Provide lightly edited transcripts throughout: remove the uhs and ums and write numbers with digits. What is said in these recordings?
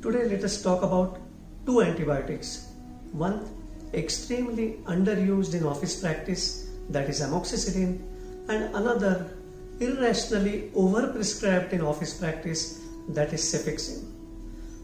Today let us talk about two antibiotics. One extremely underused in office practice, that is amoxicillin, and another irrationally overprescribed in office practice, that is cefixime.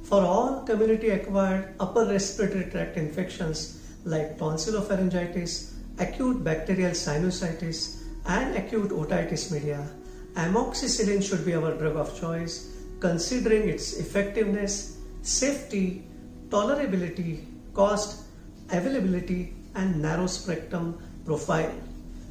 For all community acquired upper respiratory tract infections like tonsillopharyngitis, acute bacterial sinusitis, and acute otitis media, amoxicillin should be our drug of choice considering its effectiveness, safety, tolerability, cost, availability, and narrow spectrum profile.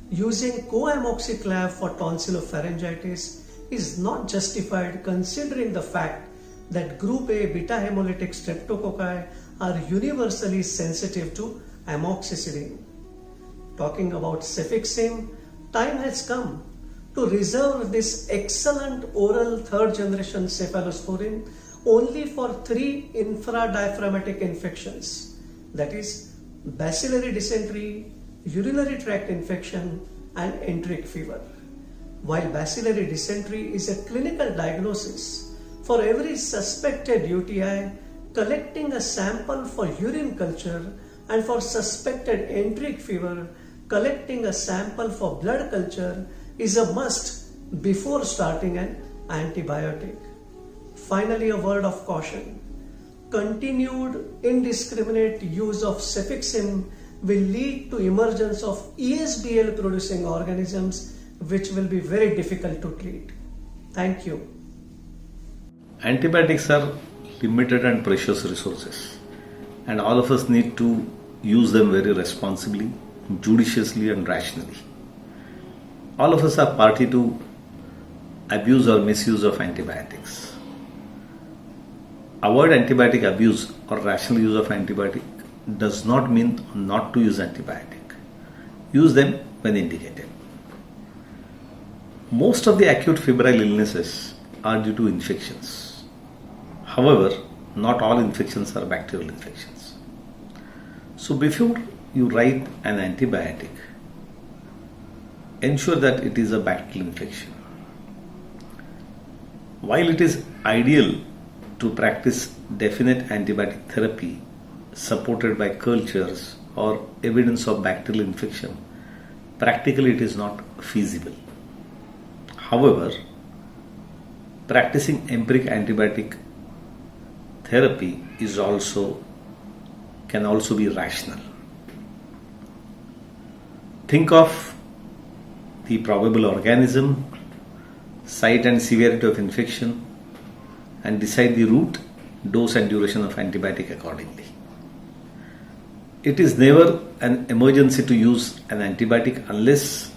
Using coamoxiclav for tonsillopharyngitis is not justified considering the fact that group A beta hemolytic streptococci are universally sensitive to amoxicillin. Talking about cefixime, time has come to reserve this excellent oral third generation cephalosporin only for three infradiaphragmatic infections, that is bacillary dysentery, urinary tract infection, and enteric fever. While bacillary dysentery is a clinical diagnosis, for every suspected UTI, collecting a sample for urine culture, and for suspected enteric fever, collecting a sample for blood culture is a must before starting an antibiotic. Finally, a word of caution. Continued indiscriminate use of cefixime will lead to emergence of ESBL producing organisms which will be very difficult to treat. Thank you. Antibiotics are limited and precious resources, and all of us need to use them very responsibly, judiciously, and rationally. All of us are party to abuse or misuse of antibiotics. Avoid antibiotic abuse or rational use of antibiotic does not mean not to use antibiotic. Use them when indicated. Most of the acute febrile illnesses are due to infections. However, not all infections are bacterial infections. So before you write an antibiotic, ensure that it is a bacterial infection. While it is ideal to practice definite antibiotic therapy supported by cultures or evidence of bacterial infection, practically it is not feasible. However, practicing empiric antibiotic therapy can also be rational. Think of the probable organism, site and severity of infection, and decide the route, dose, and duration of antibiotic accordingly. It is never an emergency to use an antibiotic unless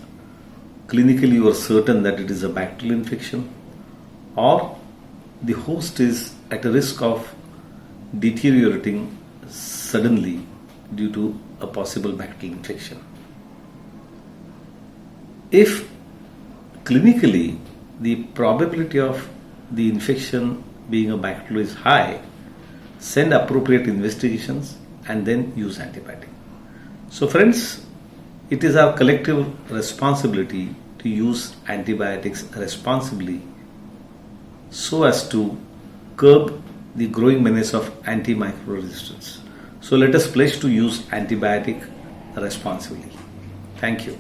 clinically you are certain that it is a bacterial infection or the host is at a risk of deteriorating suddenly due to a possible bacterial infection. If clinically the probability of the infection being a bacterial is high, send appropriate investigations and then use antibiotic. So friends, it is our collective responsibility to use antibiotics responsibly so as to curb the growing menace of antimicrobial resistance. So let us pledge to use antibiotic responsibly. Thank you.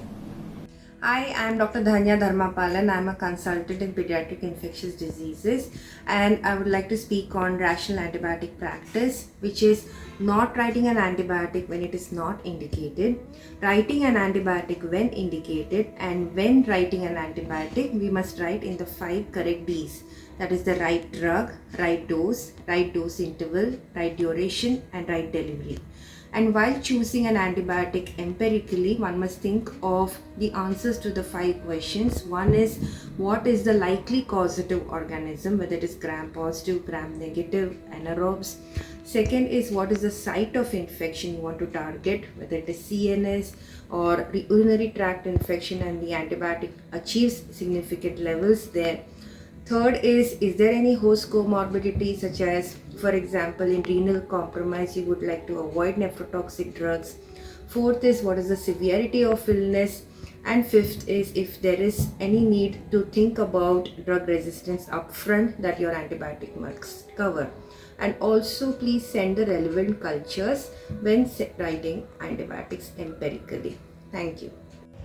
Hi, I am Dr. Dhanya Dharmapalan. I am a consultant in pediatric infectious diseases, and I would like to speak on rational antibiotic practice, which is not writing an antibiotic when it is not indicated, writing an antibiotic when indicated, and when writing an antibiotic, we must write in the 5 correct Ds. That is the right drug, right dose interval, right duration, and right delivery. And while choosing an antibiotic empirically, one must think of the answers to the 5 questions. One is, what is the likely causative organism, whether it is gram positive, gram negative, anaerobes. Second is, what is the site of infection you want to target, whether it is CNS or urinary tract infection, and the antibiotic achieves significant levels there. Third is there any host comorbidity, such as, for example, in renal compromise, you would like to avoid nephrotoxic drugs. Fourth is, what is the severity of illness? And fifth is, if there is any need to think about drug resistance upfront that your antibiotic must cover. and also please send the relevant cultures when writing antibiotics empirically. Thank you.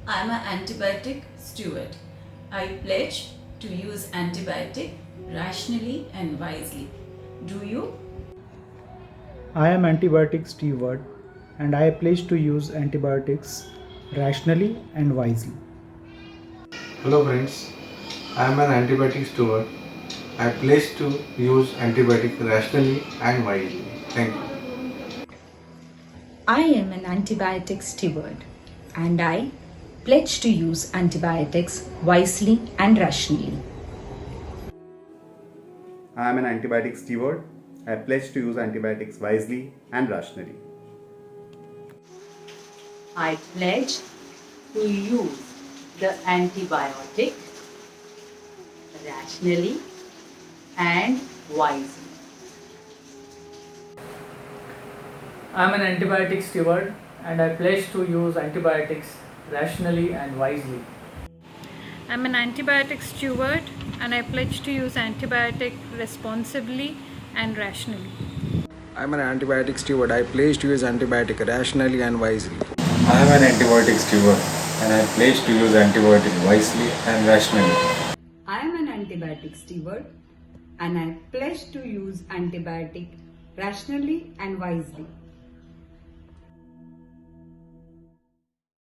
I am an antibiotic steward. I pledge to use antibiotic rationally and wisely. Do you? I am antibiotic steward and I pledge to use antibiotics rationally and wisely. Hello friends, I am an antibiotic steward. I pledge to use antibiotic rationally and wisely. Thank you. I am an antibiotic steward and I pledge to use antibiotics wisely and rationally. I am an antibiotic steward. I pledge to use antibiotics wisely and rationally. I pledge to use the antibiotic rationally and wisely. I am an antibiotic steward and I pledge to use antibiotics rationally and wisely. I am an antibiotic steward and I pledge to use antibiotic responsibly and rationally. I am an antibiotic steward. I pledge to use antibiotic rationally and wisely. I am an antibiotic steward and I pledge to use antibiotic wisely and rationally. I am an antibiotic steward and I pledge to use antibiotic rationally and wisely.